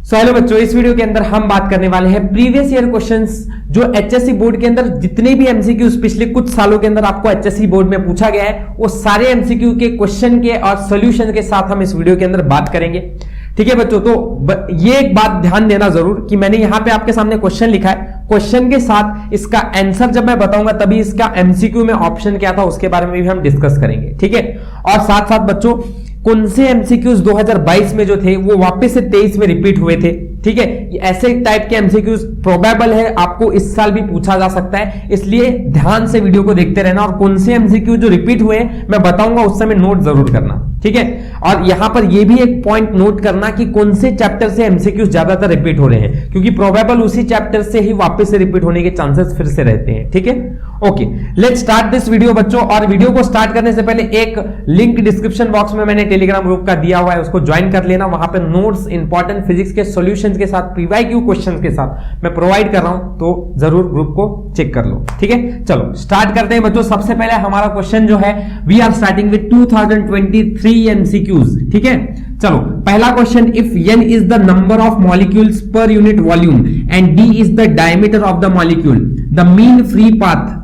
Hello बच्चों, इस video के अंदर हम बात करने वाले हैं प्रीवियस ईयर क्वेश्चंस जो एचएससी बोर्ड के अंदर जितने भी एमसीक्यूज पिछले कुछ सालों के अंदर आपको एचएससी बोर्ड में पूछा गया है वो सारे एमसीक्यू के क्वेश्चन के और सॉल्यूशन के साथ हम इस वीडियो के अंदर बात करेंगे। ठीक है बच्चों, तो ये एक बात ध्यान देना जरूर कि मैंने यहां पे आपके सामने क्वेश्चन लिखा है, क्वेश्चन के साथ इसका आंसर जब मैं बताऊंगा तभी इसका एमसीक्यू में ऑप्शन क्या था उसके बारे में भी हम डिस्कस करेंगे। ठीक है, और साथ साथ बच्चों कौन से एमसीक्यूज 2022 में जो थे वो वापस से 23 में रिपीट हुए थे। ठीक है, ऐसे टाइप के एमसीक्यूज प्रोबेबल है आपको इस साल भी पूछा जा सकता है, इसलिए ध्यान से वीडियो को देखते रहना और कौन से एमसीक्यू जो रिपीट हुए मैं बताऊंगा उस समय नोट जरूर करना। ठीक है, और यहां पर यह भी एक पॉइंट नोट करना कि कौन से चैप्टर से एमसीक्यूज ज्यादातर रिपीट हो रहे हैं, क्योंकि प्रोबेबल उसी चैप्टर से ही वापस से रिपीट होने के चांसेस फिर से रहते हैं। ठीक है, okay, let's start this video बच्चों। और वीडियो को स्टार्ट करने से पहले एक लिंक डिस्क्रिप्शन बॉक्स में मैंने टेलीग्राम ग्रुप का दिया हुआ है, उसको ज्वाइन कर लेना। वहां पर नोट्स, इंपॉर्टेंट फिजिक्स के सॉल्यूशंस के साथ, पीवाईक्यू क्वेश्चंस के साथ मैं प्रोवाइड कर रहा हूं, तो जरूर ग्रुप को चेक कर लो। ठीक है, चलो स्टार्ट करते हैं बच्चों। सबसे पहले हमारा क्वेश्चन जो है we are starting with 2023 MCQs. ठीक है, चलो पहला question, if n is the number of molecules per unit volume and d is the diameter of the molecule, the mean free path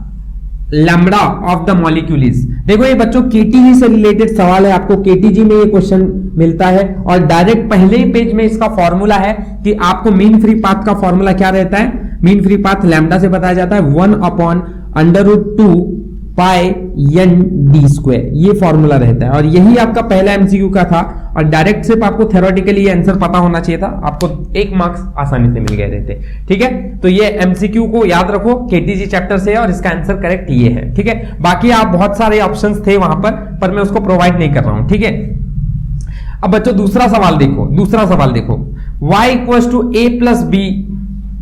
lambda of the molecule is. देखो ये बच्चों KTG से related सवाल है, आपको केटीजी में ये question मिलता है और डायरेक्ट पहले ही पेज में इसका फॉर्मूला है कि आपको मीन फ्री पाथ का फॉर्मूला क्या रहता है, मीन फ्री पाथ लैम्बडा से बताया जाता है 1/√2 पाई n d स्क्वायर, ये फॉर्मूला रहता है। और यही आपका पहला एमसीक्यू का था और डायरेक्ट सिर्फ आपको थ्योरेटिकली ये आंसर पता होना चाहिए था, आपको 1 मार्क्स आसानी से मिल गए रहते। ठीक है, तो ये एमसीक्यू को याद रखो, केटीजी चैप्टर से है और इसका आंसर करेक्ट ये है। ठीक है, बाकी आप बहुत सारे ऑप्शंस थे वहां पर मैं उसको प्रोवाइड नहीं कर रहा हूं। ठीक है, अब बच्चों दूसरा सवाल देखो, y equals to a plus B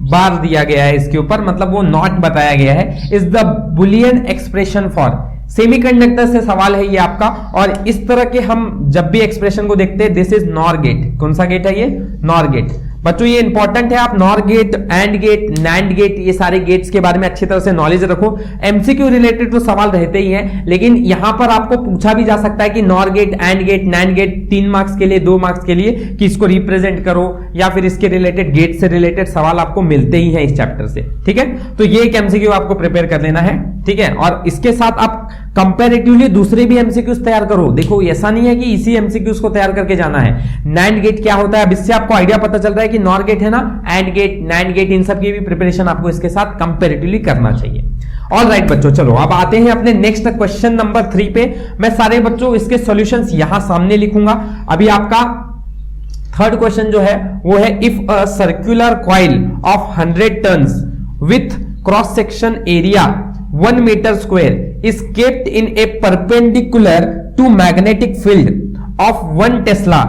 bar दिया गया है इसके ऊपर, मतलब वो नॉट बताया गया है, is the Boolean expression for. Semiconductor से सवाल है ये आपका, और इस तरह के हम जब भी एक्सप्रेशन को देखते हैं दिस इज नॉर गेट। कौन सा गेट है ये? NOR gate. बच्चों ये इंपॉर्टेंट है, आप NOR gate, AND gate, NAND gate, ये सारे गेट्स के बारे में अच्छी तरह से नॉलेज रखो। एमसीक्यू रिलेटेड तो सवाल रहते ही हैं, लेकिन यहां पर आपको पूछा भी जा सकता है कि NOR gate, AND gate, NAND gate 3 marks के लिए, 2 मार्क्स के लिए कि इसको रिप्रेजेंट करो, या फिर इसके रिलेटेड गेट से रिलेटेड सवाल आपको मिलते ही हैं इस चैप्टर से। ठीक है, तो ये एक एमसीक्यू आपको प्रिपेयर कर लेना है। ठीक है, और इसके साथ आप कंपैरेटिवली दूसरे भी एमसीक्यूज तैयार करो। देखो ऐसा नहीं है कि इसी एमसीक्यूज को तैयार करके जाना है। नैंड गेट क्या होता है, अब इससे आपको आइडिया पता चल रहा है कि नॉर गेट है ना, एंड गेट, नैंड गेट, इन सब की भी प्रिपरेशन आपको इसके साथ कंपैरेटिवली करना चाहिए। ऑल राइट बच्चों, चलो अब आते हैं अपने नेक्स्ट क्वेश्चन नंबर 3 पे। मैं सारे बच्चों इसके सॉल्यूशंस यहां सामने लिखूंगा। अभी आपका थर्ड क्वेश्चन जो है वो है, if a circular coil of 100 turns with cross section area 1 metre square is kept in a perpendicular to magnetic field of 1 Tesla,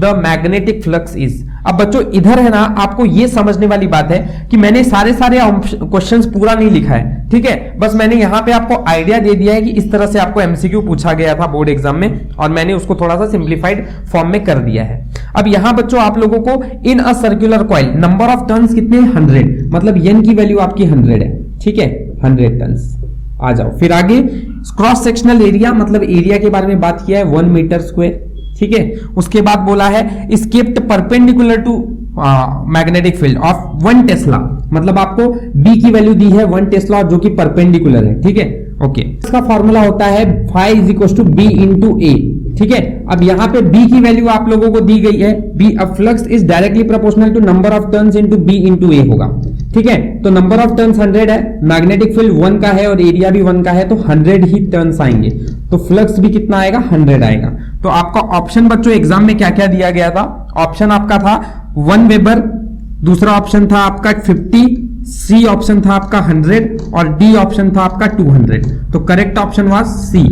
the magnetic flux is। अब बच्चों इधर है ना, आपको ये समझने वाली बात है कि मैंने सारे क्वेश्चंस पूरा नहीं लिखा है। ठीक है, बस मैंने यहां पे आपको आइडिया दे दिया है कि इस तरह से आपको एमसीक्यू पूछा गया था बोर्ड एग्जाम में, और मैंने उसको थोड़ा सा सिंप्लीफाइड फॉर्म में कर दिया है। अब यहां बच्चों आप लोगों को in a circular coil number of turns कितने? 100, मतलब n की वैल्यू आपकी 100 है। ठीक है, 100 टर्न्स। आ जाओ फिर आगे, क्रॉस सेक्शनल एरिया, मतलब एरिया के बारे में बात किया है 1 मीटर स्क्वायर। ठीक है, उसके बाद बोला है kept perpendicular to magnetic field of 1 tesla, मतलब आपको बी की वैल्यू दी है 1 टेस्ला जो कि परपेंडिकुलर है। ठीक है, ओके, इसका फॉर्मूला होता है phi = b × a। ठीक है, अब यहां पे b की वैल्यू आप लोगों को दी गई है, b, अब flux is directly proportional to number of turns into b × a होगा। ठीक है, तो नंबर ऑफ टर्न्स 100 है, मैग्नेटिक फील्ड 1 का है और एरिया भी 1 का है, तो 100 ही टर्न्स आएंगे, तो फ्लक्स भी कितना आएगा? 100 आएगा। तो आपका ऑप्शन बच्चों एग्जाम में क्या क्या दिया गया था? ऑप्शन आपका था 1 वेबर, दूसरा ऑप्शन था आपका 50, सी ऑप्शन था आपका 100 और डी ऑप्शन था आपका 200। तो correct option was C,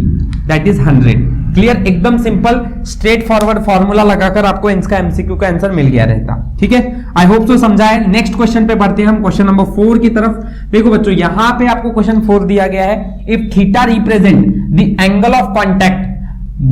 that is 100। Clear, एकदम सिंपल स्ट्रेट फॉरवर्ड फॉर्मूला लगाकर आपको इसका एमसीक्यू का आंसर मिल गया रहता। ठीक है, आई होप तो समझा है। नेक्स्ट क्वेश्चन पे बढ़ते हैं हम, क्वेश्चन नंबर 4 की तरफ। देखो बच्चों यहां पे आपको क्वेश्चन 4 दिया गया है, if theta represent the angle of contact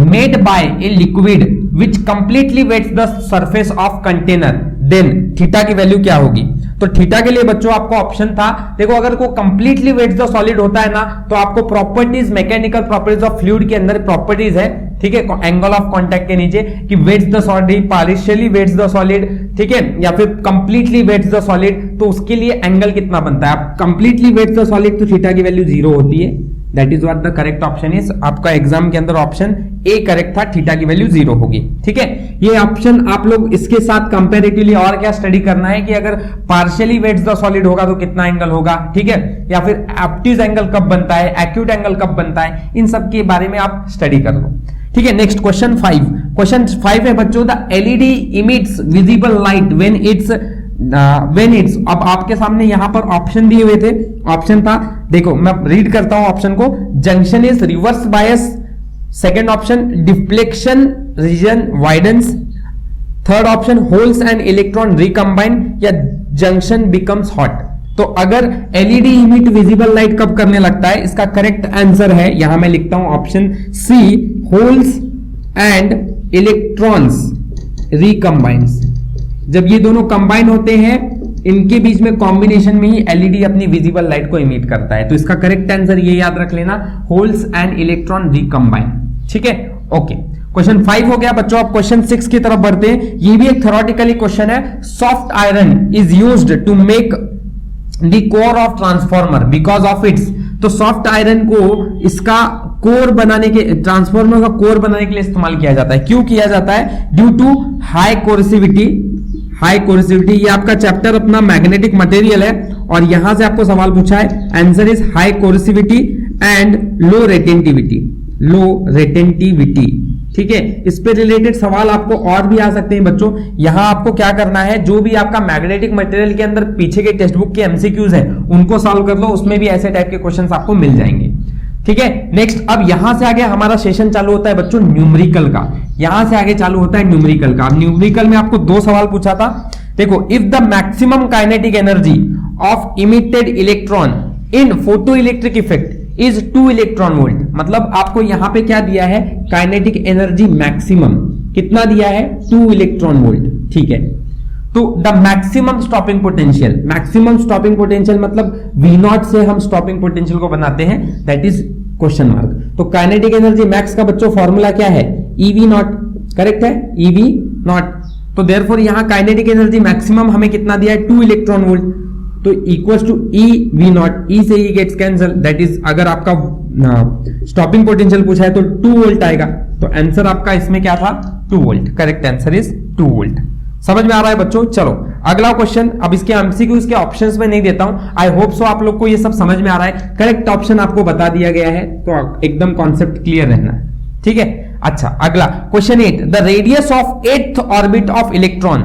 made by a liquid which completely wets the surface of container, then theta की वैल्यू क्या होगी? तो थीटा के लिए बच्चों आपको ऑप्शन था, देखो अगर को कंप्लीटली वेट्स द सॉलिड होता है ना, तो आपको properties, mechanical properties of fluid के अंदर प्रॉपर्टीज है, ठीक है, एंगल ऑफ कांटेक्ट के नीचे कि wets the solid, partially wets the solid, ठीक है, या फिर कंप्लीटली वेट्स द सॉलिड, तो उसके लिए एंगल कितना बनता है। आप कंप्लीटली वेट्स द सॉलिड तो थीटा की वैल्यू 0 होती है, that is what the correct option is. आपका एग्जाम के अंदर ऑप्शन ए करेक्ट था, थीटा की वैल्यू 0 होगी, ठीक है। ये ऑप्शन आप लोग इसके साथ कंपैरेटिवली और क्या स्टडी करना है कि अगर पार्शियली वेट्स द सॉलिड होगा तो कितना एंगल होगा, ठीक है, या फिर ऑब्ट्यूज एंगल कब बनता है, एक्यूट एंगल कब बनता है, इन सब के बारे में आप स्टडी कर लो, ठीक है। नेक्स्ट क्वेश्चन 5, क्वेश्चन 5 है बच्चों, the LED emits visible light when it's अब आपके सामने यहां पर ऑप्शन दिए हुए थे, ऑप्शन था, देखो मैं रीड करता हूं ऑप्शन को, junction is reverse bias, second option deflection region widens, third option holes and electron recombine, या जंक्शन बिकम्स हॉट। तो अगर एलईडी इमिट विजिबल लाइट कब करने लगता है, इसका करेक्ट आंसर है, यहां मैं लिखता हूं option C, holes and electrons recombines. जब ये दोनों कंबाइन होते हैं, इनके बीच में कॉम्बिनेशन में ही एलईडी अपनी विजिबल लाइट को इमिट करता है। तो इसका करेक्ट आंसर ये याद रख लेना, होल्स एंड इलेक्ट्रॉन रिकंबाइन, ठीक है, ओके। क्वेश्चन 5 हो गया बच्चों। अब क्वेश्चन 6 की तरफ बढ़ते हैं। ये भी एक थ्योरेटिकली क्वेश्चन है, soft iron is used to make the core of transformer because of its. तो सॉफ्ट आयरन को इसका कोर बनाने के, ट्रांसफॉर्मर का कोर बनाने के लिए इस्तेमाल किया जाता है। क्यों किया जाता है? Due to high coercivity. High coercivity, ये आपका चैप्टर अपना मैग्नेटिक मटेरियल है और यहां से आपको सवाल पूछा है, answer is high coercivity and low retentivity. Low retentivity, ठीक है। इस पे रिलेटेड सवाल आपको और भी आ सकते हैं बच्चों। यहां आपको क्या करना है, जो भी आपका मैग्नेटिक मटेरियल के अंदर पीछे के टेक्स्ट बुक के एमसीक्यूज हैं उनको सॉल्व कर लो, उसमें भी ऐसे टाइप के क्वेश्चंस आपको मिल जाएंगे, ठीक है। नेक्स्ट, अब यहां से आगे हमारा सेशन चालू होता है बच्चों न्यूमेरिकल का। यहां से आगे चालू होता है न्यूमेरिकल का। न्यूमेरिकल में आपको 2 सवाल पूछा था। देखो, if the maximum kinetic energy of emitted electron in photo electric effect is 2 electron volt, मतलब आपको यहां पे क्या दिया है, काइनेटिक एनर्जी मैक्सिमम कितना दिया है, 2 इलेक्ट्रॉन वोल्ट, ठीक है। तो the maximum stopping potential, maximum stopping potential मतलब V0 से हम स्टॉपिंग पोटेंशियल को बनाते हैं, दैट इज क्वेश्चन मार्क। तो काइनेटिक एनर्जी मैक्स का बच्चों फॉर्मूला क्या है, EV0, करेक्ट है, EV0। तो देयरफॉर यहां काइनेटिक एनर्जी मैक्सिमम हमें कितना दिया है, 2 इलेक्ट्रॉन वोल्ट, तो इक्वल्स टू EV0, E से E gets cancel, that is अगर आपका स्टॉपिंग पोटेंशियल पूछा है तो 2 वोल्ट आएगा। तो आंसर आपका इसमें क्या था, 2 volt, correct answer is 2 volt. समझ में आ रहा है बच्चों? चलो अगला क्वेश्चन, अब इसके एमसीक्यूज के ऑप्शंस में नहीं देता हूं, आई होप सो आप लोग को ये सब समझ में आ रहा है। करेक्ट ऑप्शन आपको बता दिया गया है, तो एकदम कॉन्सेप्ट क्लियर रहना है, ठीक है। अच्छा, अगला question 8, the radius of 8th orbit of electron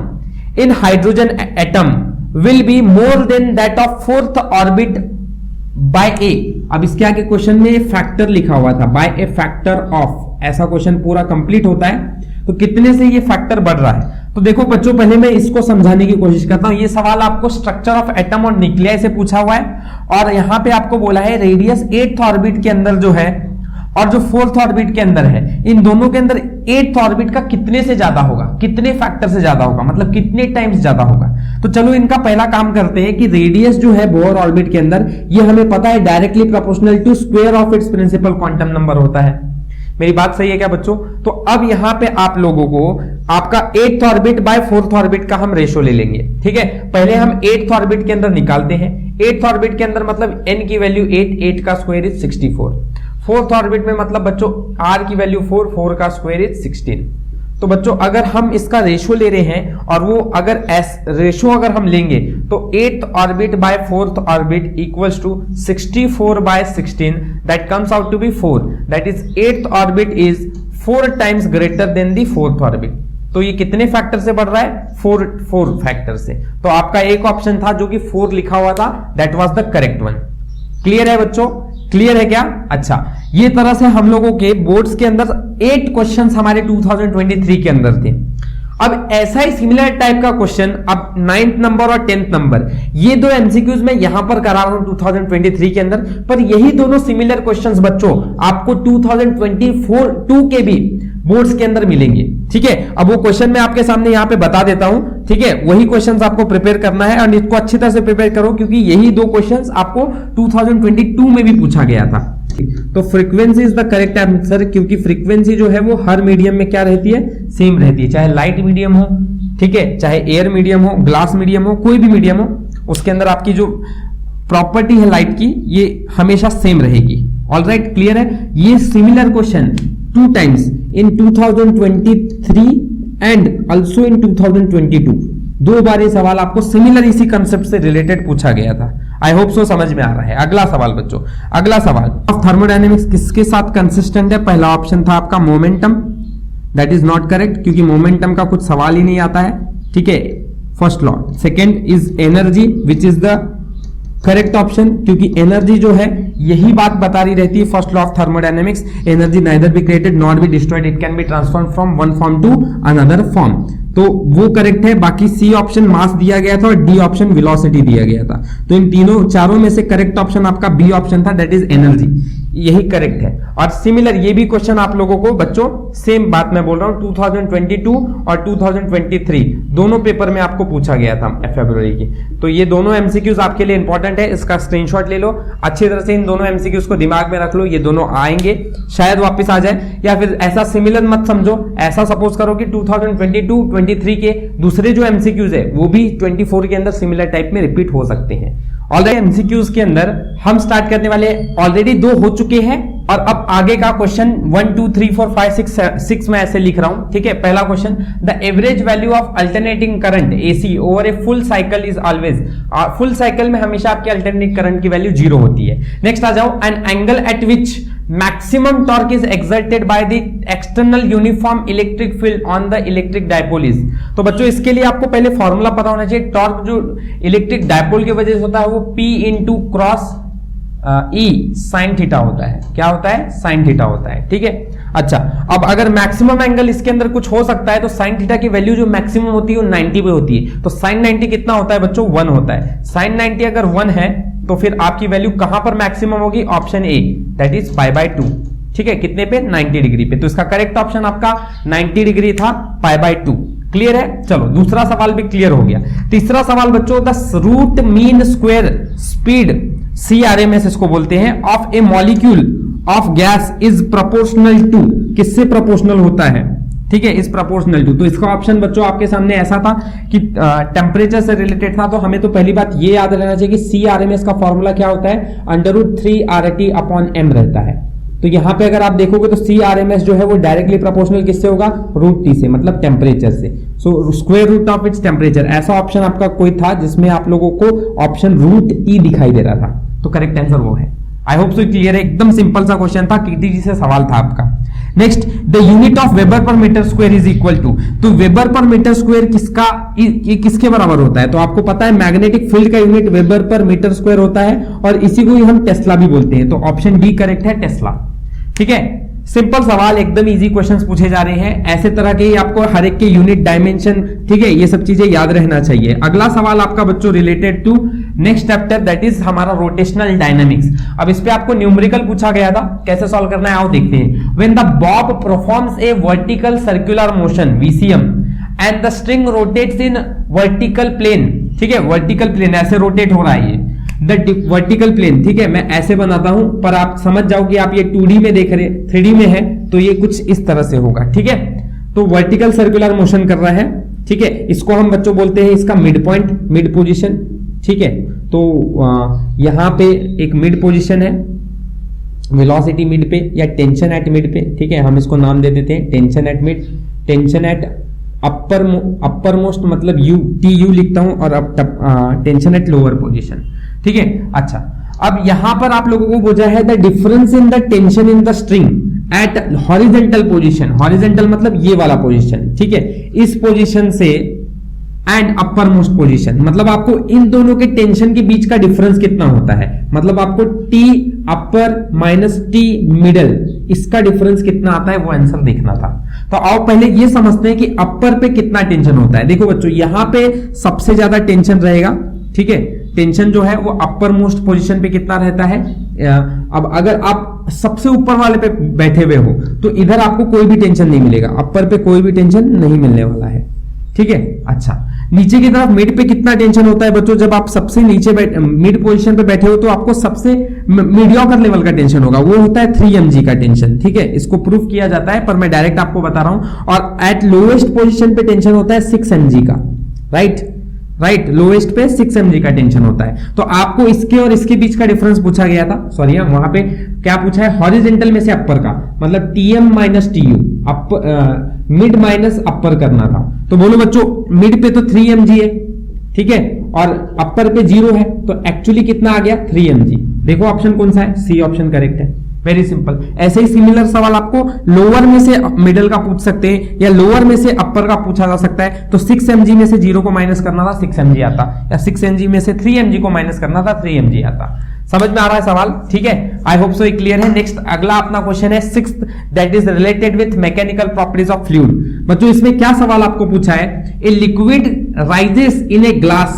in hydrogen atom will be more than that of 4th orbit by a. अब इसके आगे क्वेश्चन में फैक्टर लिखा हुआ था, बाय ए फैक्टर ऑफ, ऐसा क्वेश्चन पूरा कंप्लीट होता है। तो कितने से ये फैक्टर बढ़ रहा है? तो देखो बच्चों, पहले मैं इसको समझाने की कोशिश करता हूं। ये सवाल आपको स्ट्रक्चर ऑफ एटम और न्यूक्लियाई से पूछा हुआ है और यहां पे आपको बोला है रेडियस 8th ऑर्बिट के अंदर जो है और जो 4th ऑर्बिट के अंदर है, इन दोनों के अंदर 8th ऑर्बिट का कितने से ज्यादा होगा, कितने फैक्टर से ज्यादा होगा, मतलब कितने टाइम्स ज्यादा होगा। तो चलो इनका पहला काम करते हैं कि रेडियस जो है बोर ऑर्बिट के अंदर, ये हमें पता है directly proportional to square of its principal quantum number होता है। मेरी बात सही है क्या बच्चों? तो अब यहां पे आप लोगों को आपका 8th orbit by 4th orbit का हम रेशो ले लेंगे, ठीक है। पहले हम 8th ऑर्बिट के अंदर निकालते हैं। 8th ऑर्बिट के अंदर मतलब n की वैल्यू 8, 8 का स्क्वायर इज 64। 4th ऑर्बिट में मतलब बच्चों r की वैल्यू 4, 4 का स्क्वायर इज 16। तो बच्चों अगर हम इसका रेशो ले रहे हैं और वो अगर रेशो अगर हम लेंगे तो 8th orbit by 4th orbit equals to 64 by 16, that comes out to be 4, that is 8th orbit is 4 times greater than the 4th orbit. तो ये कितने फैक्टर से बढ़ रहा है, 4 फैक्टर से। तो आपका एक ऑप्शन था जो कि 4 लिखा हुआ था, that was the correct one. Clear है बच्चों? क्लियर है क्या? अच्छा, ये तरह से हम लोगों के बोर्ड्स के अंदर 8 क्वेश्चंस हमारे 2023 के अंदर थे। अब ऐसा ही सिमिलर टाइप का क्वेश्चन अब 9th नंबर और 10th नंबर, ये 2 एमसीक्यूज में यहां पर करा रहा हूं 2023 के अंदर, पर यही दोनों सिमिलर क्वेश्चंस बच्चों आपको 2024 के भी बोर्ड्स के अंदर मिलेंगे, ठीक है। अब वो क्वेश्चन मैं आपके सामने यहां पे बता देता हूं, ठीक है। वही क्वेश्चंस आपको प्रिपेयर करना है और इसको अच्छी तरह से प्रिपेयर करो, क्योंकि यही 2 क्वेश्चंस आपको 2022 में भी पूछा गया था, तो frequency is the correct answer, क्योंकि फ्रीक्वेंसी जो है वो हर मीडियम में क्या रहती है, सेम रहती है, चाहे लाइट मीडियम हो, ठीक है, चाहे एयर मीडियम हो, ग्लास मीडियम हो, कोई भी मीडियम हो, उसके अंदर आपकी जो प्रॉपर्टी है लाइट की ये हमेशा सेम रहेगी। ऑलराइट, क्लियर है। ये similar question 2 times in 2023 and also in 2022, 2 बार ये सवाल आपको सिमिलर इसी कंसेप्ट से रिलेटेड पूछा गया था। आई होप सो समझ में आ रहा है। अगला सवाल बच्चों, अगला सवाल, थर्मोडायनेमिक्स किसके साथ कंसिस्टेंट है? पहला ऑप्शन था आपका momentum, that is not correct, क्योंकि मोमेंटम का कुछ सवाल ही नहीं आता है, ठीक है, first law. Second is energy, which is the correct option, क्योंकि एनर्जी जो है यही बात बता रही रहती है first law of thermodynamics, energy neither be created not be destroyed, it can be transform from one form to another form, तो वो करेक्ट है। बाकी सी ऑप्शन मास दिया गया था और डी ऑप्शन वेलोसिटी दिया गया था, तो इन तीनों चारों में से करेक्ट ऑप्शन आपका बी ऑप्शन था, दैट इज एनर्जी, यही करेक्ट है। और सिमिलर ये भी क्वेश्चन आप लोगों को बच्चों सेम बात मैं बोल रहा हूं 2022 और 2023 दोनों पेपर में आपको पूछा गया था फरवरी की, तो ये दोनों एमसीक्यूज आपके लिए इंपॉर्टेंट है, इसका स्क्रीनशॉट ले लो अच्छी तरह से, इन दोनों एमसीक्यूज को दिमाग में रख लो, ये दोनों आएंगे, शायद वापस आ जाए, या फिर ऐसा सिमिलर मत समझो, ऐसा सपोज करो कि 2022-23 के दूसरे जो एमसीक्यूज है वो भी 24 के अंदर सिमिलर टाइप में रिपीट हो सकते हैं। ऑलरेडी एमसीक्यूज के अंदर हम स्टार्ट करने वाले, ऑलरेडी 2 हो चुके हैं और अब आगे का क्वेश्चन 1 2 3 4 5 6 में ऐसे लिख रहा हूं, ठीक है। पहला question, the average value of alternating current AC over a full cycle is always, full cycle में हमेशा आपके अल्टरनेटिंग करंट की वैल्यू 0 होती है। नेक्स्ट आ जाओ, an angle eight which maximum torque is exerted by the external uniform electric field on the electric dipole is, तो बच्चों इसके लिए आपको पहले फॉर्मूला पता होना चाहिए, टॉर्क जो इलेक्ट्रिक डायपोल की वजह से होता है वो P into cross E sine theta होता है, क्या होता है, साइन थीटा होता है, ठीक है। अच्छा, अब अगर मैक्सिमम एंगल इसके अंदर कुछ हो सकता है तो साइन थीटा की वैल्यू जो मैक्सिमम होती है वो 90 पे होती है, तो साइन 90 कितना होता है बच्चों, 1 होता है। साइन 90 अगर 1 है तो फिर आपकी वैल्यू कहां पर मैक्सिमम होगी, ऑप्शन ए, दैट इज π/2, ठीक है, कितने पे, 90 डिग्री पे, तो इसका करेक्ट ऑप्शन आपका 90 डिग्री था, π/2। क्लियर है, चलो दूसरा सवाल भी क्लियर हो गया। तीसरा सवाल बच्चों, the root mean square speed CRMS इसको बोलते हैं of a molecule of gas is proportional to, किससे प्रोपोर्शनल होता है, ठीक है, इज प्रोपोर्शनल टू। तो इसका ऑप्शन बच्चों आपके सामने ऐसा था कि टेम्परेचर से रिलेटेड था, तो हमें तो पहली बात ये याद रहना चाहिए कि CRMS का फॉर्मूला क्या होता है, √3RT/m रहता है। तो यहां पे अगर आप देखोगे तो CRMS जो है वो डायरेक्टली प्रोपोर्शनल किससे होगा, √T से, मतलब टेम्परेचर से। So square root of its temperature, ऐसा ऑप्शन आपका कोई था जिसमें आप लोगों को ऑप्शन √T दिखाई दे रहा था, तो करेक्ट आंसर वो है। आई होप सो क्लियर है, एकदम सिंपल सा क्वेश्चन था, KTG से सवाल था आपका। Next, the unit of weber per metre square is equal to, तो वेबर पर मीटर स्क्वायर किसके बराबर होता है, तो आपको पता है मैग्नेटिक फील्ड का unit weber per metre square होता है, और इसी को ही हम टेस्ला भी बोलते हैं, तो ऑप्शन डी करेक्ट है, टेस्ला, ठीक है। सिंपल सवाल, एकदम इजी क्वेश्चंस पूछे जा रहे हैं, ऐसे तरह के ही आपको हर एक के यूनिट, डायमेंशन, ठीक है, ये सब चीजें याद रहना चाहिए। अगला सवाल आपका बच्चों related to next chapter, that is हमारा रोटेशनल डायनामिक्स। अब इस पे आपको न्यूमेरिकल पूछा गया था, कैसे सॉल्व करना है आओ देखते हैं। When the bob performs a vertical circular motion VCM and the string rotates in vertical plane, ठीक है, वर्टिकल प्लेन ऐसे रोटेट हो रहा है ये, द वर्टिकल प्लेन, ठीक है, मैं ऐसे बनाता हूं पर आप समझ जाओ कि आप ये 2D में देख रहे, 3D में है तो ये कुछ इस तरह से होगा, ठीक है। तो वर्टिकल सर्कुलर मोशन कर रहा है, ठीक है, इसको हम बच्चों बोलते हैं इसका मिड पॉइंट, मिड पोजीशन, ठीक है। तो यहां पे एक मिड पोजीशन है, वेलोसिटी मिड पे या टेंशन एट मिड पे, ठीक है, हम इसको नाम दे देते हैं tension at mid, tension at upper most मतलब TU लिखता हूं, और टेंशन एट लोअर पोजीशन, ठीक है। अच्छा, अब यहां पर आप लोगों को बोझा है the difference in the tension in the string at horizontal position, horizontal मतलब ये वाला पोजीशन, ठीक है, इस पोजीशन से एंड अपर मोस्ट पोजीशन, मतलब आपको इन दोनों के टेंशन के बीच का डिफरेंस कितना होता है, मतलब आपको T अपर माइनस T मिडल, इसका डिफरेंस कितना आता है वो आंसर देखना था। तो आओ पहले ये समझते हैं कि अपर पे कितना टेंशन होता है। देखो बच्चों, यहां पे सबसे ज्यादा टेंशन रहेगा, ठीक है, टेंशन जो है वो अपर मोस्ट पोजीशन पे कितना रहता है। अब अगर आप सबसे ऊपर वाले पे बैठे हुए हो तो इधर आपको कोई भी टेंशन नहीं मिलेगा, अपर पे कोई भी टेंशन नहीं मिलने वाला है, ठीक है। अच्छा, नीचे की तरफ मिड पे कितना टेंशन होता है बच्चों, जब आप सबसे नीचे मिड पोजीशन पे बैठे हो तो आपको सबसे मीडियोकर लेवल का टेंशन होगा, वो होता है 3 mg का टेंशन। ठीक है, इसको प्रूफ किया जाता है पर मैं डायरेक्ट आपको बता रहा हूं। और एट लोएस्ट पोजीशन पे टेंशन होता है 6 mg का, राइट, लोएस्ट पे 6 mg का टेंशन होता है। तो आपको इसके और इसके बीच का डिफरेंस पूछा गया था, सॉरी वहां पे क्या पूछा है, हॉरिजेंटल में से अपर का, मतलब TM minus TU, mid minus upper करना था। तो बोलो बच्चों, मिड पे तो 3 mg है, ठीक है, और अपर पे 0 है, तो एक्चुअली कितना आ गया 3 mg। देखो ऑप्शन कौन सा है, सी ऑप्शन करेक्ट है, वेरी सिंपल। ऐसे ही सिमिलर सवाल आपको लोअर में से मिडिल का पूछ सकते हैं या लोअर में से अपर का पूछा जा सकता है। तो 6 mg में से 0 को माइनस करना था 6 mg आता, या 6 mg में से 3 mg को माइनस करना था 3 mg आता। समझ में आ रहा है सवाल, ठीक है, आई होप सो ये क्लियर है। नेक्स्ट अगला अपना क्वेश्चन है 6th, that is related with mechanical properties of fluid. बच्चों इसमें क्या सवाल आपको पूछा है, a liquid rises in a glass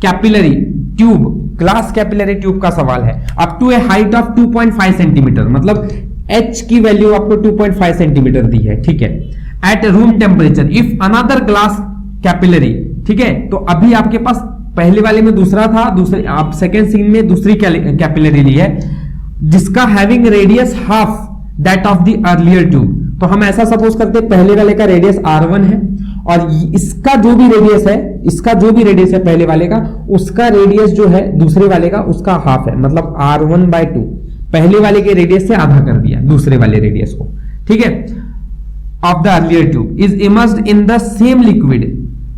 capillary tube, glass capillary tube का सवाल है, up to a height of 2.5 centimetre, मतलब H की वैल्यू आपको 2.5 सेंटीमीटर दी है, ठीक है, at room temperature if another glass capillary, ठीक है। तो अभी आपके पास पहले वाले में दूसरा था, दूसरे आप सेकेंड सीन में दूसरी कैपिलरी ली है, जिसका having radius half that of the earlier tube. तो हम ऐसा सपोज करते हैं पहले वाले का रेडियस R1 है और इसका जो भी रेडियस है पहले वाले का, उसका रेडियस जो है दूसरे वाले का उसका हाफ है, मतलब R1/2, पहले वाले के रेडियस से आधा कर दिया दूसरे वाले रेडियस को, ठीक है। Of the earlier tube is immersed in the same liquid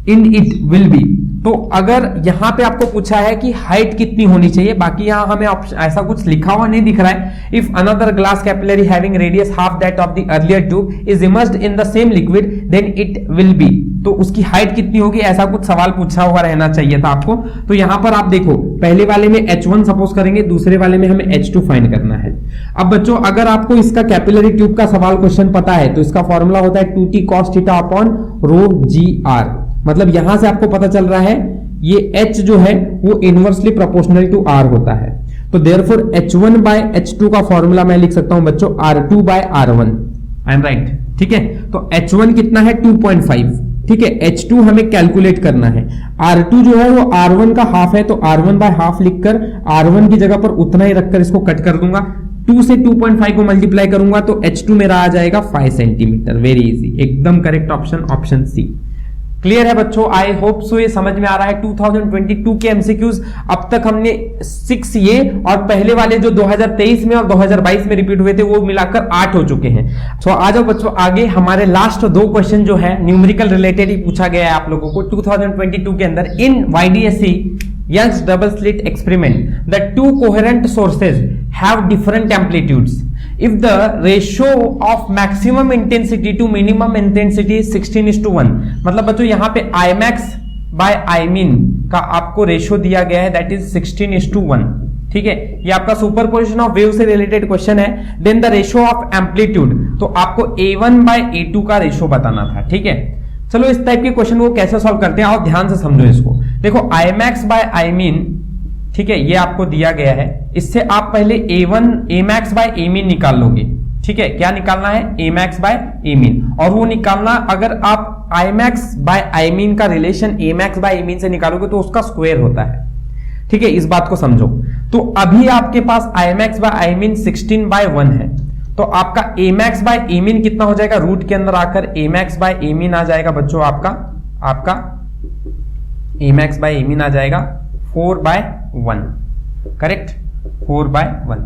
in it will be. तो अगर यहां पे आपको पूछा है कि हाइट कितनी होनी चाहिए, बाकी यहां हमें ऐसा कुछ लिखा हुआ नहीं दिख रहा है। If another glass capillary having radius half that of the earlier tube is immersed in the same liquid then it will be. तो उसकी हाइट कितनी होगी, ऐसा कुछ सवाल पूछा हुआ रहना चाहिए था आपको। तो यहां पर आप देखो, पहले वाले में H1 सपोज करेंगे, दूसरे वाले में हमें H2 फाइंड करना है। अब बच्चों अगर आपको इसका कैपिलरी ट्यूब का सवाल क्वेश्चन पता है तो इसका फॉर्मूला होता है 2t cos theta upon ρgr। मतलब यहां से आपको पता चल रहा है ये H जो है वो इनवर्सली प्रोपोर्शनल टू R होता है। तो देयरफॉर H1/H2 का फॉर्मूला मैं लिख सकता हूं बच्चों R2/R1। आई एम राइट, ठीक है। तो H1 कितना है 2.5, ठीक है। H2 हमें कैलकुलेट करना है, R2 जो है वो R1 का हाफ है, तो R1/हाफ लिखकर R1 की जगह पर उतना ही रखकर इसको कट कर दूंगा, 2 से 2.5 को मल्टीप्लाई करूंगा तो H2 मेरा आ जाएगा 5 सेंटीमीटर। वेरी इजी, एकदम correct option, option C. Clear है बच्चों, आई होप सो ये समझ में आ रहा है। 2022 के एमसीक्यूज अब तक हमने 6 ये और पहले वाले जो 2023 में और 2022 में रिपीट हुए थे वो मिलाकर 8 हो चुके हैं। तो आ जाओ बच्चों आगे, हमारे लास्ट 2 क्वेश्चन जो है न्यूमेरिकल रिलेटेड ही पूछा गया है आप लोगों को 2022 के अंदर। इन YDSC Young's double slit experiment, the 2 coherent sources have different amplitudes. If the ratio of maximum intensity to minimum intensity is 16:1, मतलब बच्चों यहाँ पे Imax/Imin का आपको रेशियो दिया गया है, दैट इज 16:1, ठीक है। ये आपका सुपरपोजिशन ऑफ वेव से रिलेटेड क्वेश्चन है। Then the ratio of amplitude, तो आपको A1/A2 का रेशियो बताना था, ठीक है। चलो इस टाइप के क्वेश्चन को कैसे सॉल्व करते हैं और ध्यान से समझो इसको। देखो Imax/Imin, ठीक है, ये आपको दिया गया है। इससे आप पहले Amax/Amin निकाल लोगे, ठीक है। क्या निकालना है, Amax/Amin, और वो निकालना अगर आप Imax/Imin का रिलेशन Amax/Amin से निकालोगे तो उसका स्क्वायर होता है, ठीक है। इस बात को समझो। तो अभी आपके पास Imax/Imin 16/1 है, तो आपका Amax/Amin कितना हो जाएगा, रूट के अंदर आकर Amax/Amin आ जाएगा बच्चों, आपका Amax/Amin आ जाएगा 4/1, करेक्ट, 4/1।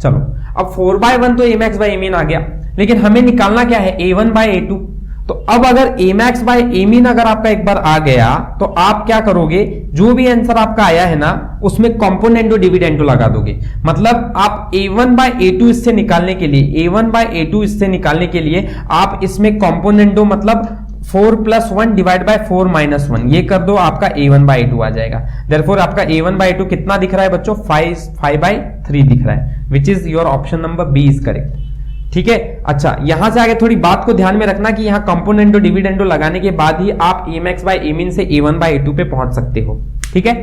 चलो अब 4/1 तो Amax/Amin आ गया, लेकिन हमें निकालना क्या है, A1/A2। तो अब अगर Amax/Amin अगर आपका एक बार आ गया तो आप क्या करोगे, जो भी आंसर आपका आया है ना उसमें कंपोनेंटो डिविडेंडो लगा दोगे। मतलब आप A1/A2 इससे निकालने के लिए, A1/A2 इससे निकालने के लिए आप इसमें कंपोनेंटो मतलब 4 + 1 डिवाइड बाय 4 - 1 ये कर दो, आपका A1/A2 आ जाएगा। देयरफॉर आपका A1/A2 कितना दिख रहा है बच्चों, 5/3 दिख रहा है, which is your option number B is correct, ठीक है। अच्छा, यहां से आगे थोड़ी बात को ध्यान में रखना कि यहां कंपोनेंटो डिविडेंडो लगाने के बाद ही आप Amax/Amin से A1/A2 पे पहुंच सकते हो, ठीक है।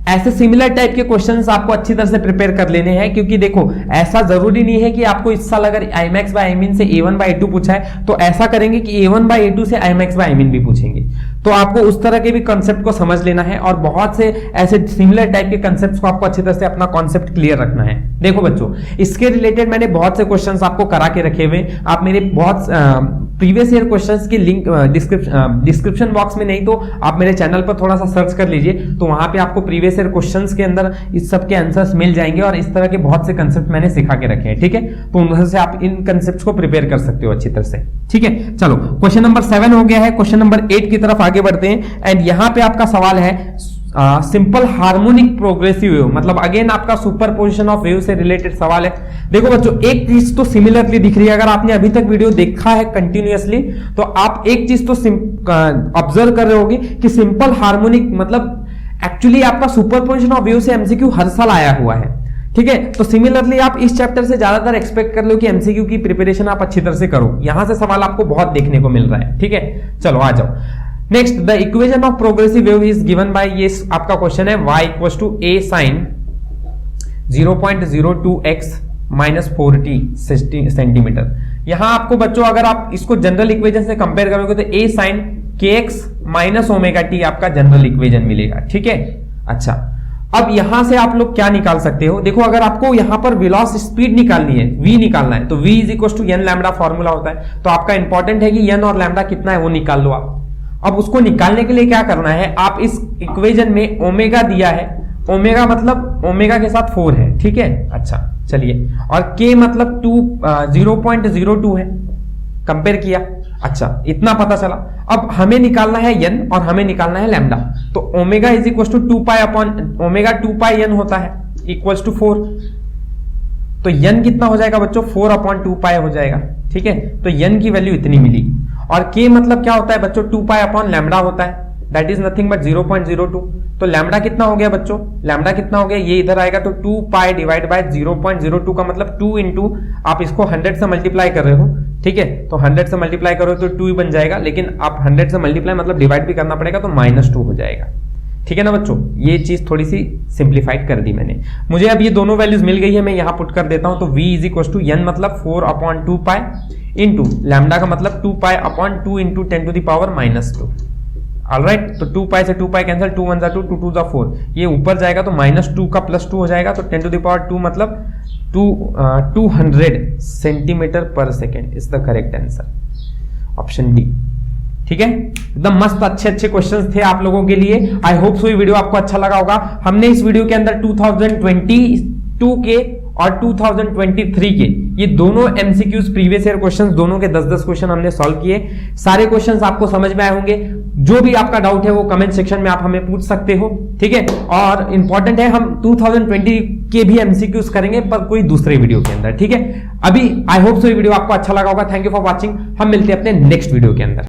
ऐसे सिमिलर टाइप के क्वेश्चंस आपको अच्छी तरह से प्रिपेयर कर लेने हैं, क्योंकि देखो ऐसा जरूरी नहीं है कि आपको इस साल अगर Imax/Amin से A1/A2 पूछा है तो ऐसा करेंगे कि A1/A2 से Imax/Amin भी पूछेंगे। तो आपको उस तरह के भी कंसेप्ट को समझ लेना है और बहुत से ऐसे सिमिलर टाइप के कंसेप्ट्स को आपको अच्छी तरह से अपना कॉन्सेप्ट क्लियर रखना है। देखो बच्चों, इसके रिलेटेड मैंने बहुत से क्वेश्चंस आपको करा के रखे हुए, आप मेरे बहुत प्रीवियस ईयर क्वेश्चंस की लिंक डिस्क्रिप्शन बॉक्स में, नहीं तो आप मेरे चैनल पर थोड़ा सा सर्च कर लीजिए, तो वहां पे आपको प्रीवियस ईयर क्वेश्चंस के अंदर इस सब के आंसर्स मिल जाएंगे और इस तरह के बहुत से कंसेप्ट मैंने सिखा के रखे हैं। ठीक है, तो उनमें से आप इन कंसेप्ट को प्रिपेयर कर सकते हो अच्छी तरह से। ठीक है, चलो क्वेश्चन नंबर 7 हो गया है, क्वेश्चन नंबर 8 की तरफ आगे बढ़ते हैं। एंड यहां पे आपका सवाल है सिंपल हार्मोनिक प्रोग्रेसिव वेव, मतलब अगेन आपका सुपरपोजिशन ऑफ वेव से रिलेटेड सवाल है। देखो बच्चों, एक चीज तो सिमिलरली दिख रही है, अगर आपने अभी तक वीडियो देखा है कंटिन्यूअसली तो आप एक चीज तो ऑब्जर्व कर रहे होगे कि सिंपल हार्मोनिक मतलब एक्चुअली आपका सुपरपोजिशन ऑफ वेव से एमसीक्यू हर साल आया हुआ है। ठीक है, तो सिमिलरली आप इस चैप्टर से ज्यादातर एक्सपेक्ट कर लो कि एमसीक्यू की प्रिपरेशन आप अच्छी तरह से करो, यहां से सवाल आपको बहुत देखने को मिल रहा है। ठीक है, चलो आ जाओ next. The equation of progressive wave is given by, ये आपका क्वेश्चन है y equal to a sin 0.02x minus 4t centimetre. यहां आपको बच्चों अगर आप इसको जनरल इक्वेशन से कंपेयर करोगे तो a sin kx minus omega T आपका जनरल इक्वेशन मिलेगा। ठीक है, अच्छा अब यहां से आप लोग क्या निकाल सकते हो, देखो अगर आपको यहां पर वेलोसिटी स्पीड निकालनी है, v निकालना है, तो v is equal to n lambda formula होता है, तो आपका इंपॉर्टेंट है कि n और लैम्डा कितना है वो निकाल लो आप। अब उसको निकालने के लिए क्या करना है, आप इस इक्वेशन में ओमेगा दिया है, ओमेगा मतलब ओमेगा के साथ 4 है। ठीक है, अच्छा चलिए, और k मतलब 0.02 है, कंपेयर किया, अच्छा इतना पता चला। अब हमें निकालना है n और हमें निकालना है लैम्डा, तो omega is equal to 2 pi upon omega 2 pi n होता है इक्वल्स टू 4, तो n कितना हो जाएगा बच्चों 4 अपॉन 2 पाई हो जाएगा। ठीक है, तो n की वैल्यू इतनी मिली, और k मतलब क्या होता है बच्चों 2 पाई अपॉन लैम्डा होता है, दैट इज नथिंग बट 0.02। तो लैम्डा कितना हो गया बच्चों, लैम्डा कितना हो गया, ये इधर आएगा तो 2 पाई डिवाइड बाय 0.02 का मतलब 2 इंटू, आप इसको 100 से मल्टीप्लाई कर रहे हो। ठीक है, तो 100 से मल्टीप्लाई करो तो 2 ही बन जाएगा, लेकिन आप 100 से मल्टीप्लाई मतलब डिवाइड भी करना पड़ेगा, तो -2 हो जाएगा। ठीक है ना बच्चों, ये चीज थोड़ी सी सिंप्लीफाइड कर दी मैंने। मुझे अब ये दोनों वैल्यूज मिल गई है, मैं यहां पुट कर देता हूं, तो v is equal to n मतलब 4 अपॉन 2 पाई इंटू लैम्डा का मतलब 2 pi upon 2 into 10 to the power -2। Alright, तो 2 पाई से 2 पाई कैंसिल, 2 1 2 2 2 4, ये ऊपर जाएगा तो -2 का +2 हो जाएगा, तो 10 टू द पावर 2 मतलब 200 सेंटीमीटर पर second is the correct answer, option D. ठीक है, एकदम मस्त अच्छे क्वेश्चंस थे आप लोगों के लिए। आई होप सो ये वीडियो आपको अच्छा लगा होगा। हमने इस वीडियो के अंदर 2022 के और 2023 के ये दोनों एमसीक्यूज प्रीवियस ईयर क्वेश्चंस दोनों के 10-10 क्वेश्चन हमने सॉल्व किए। सारे क्वेश्चंस आपको समझ में आए होंगे। जो भी आपका डाउट है वो कमेंट सेक्शन में आप हमें पूछ सकते हो। ठीक है, और इंपॉर्टेंट है हम 2020 के भी एमसीक्यूज करेंगे पर कोई दूसरे वीडियो के अंदर। ठीक है, अभी आई होप सो ये वीडियो आपको अच्छा लगा होगा। थैंक यू फॉर वॉचिंग, हम मिलते हैं अपने नेक्स्ट वीडियो के अंदर।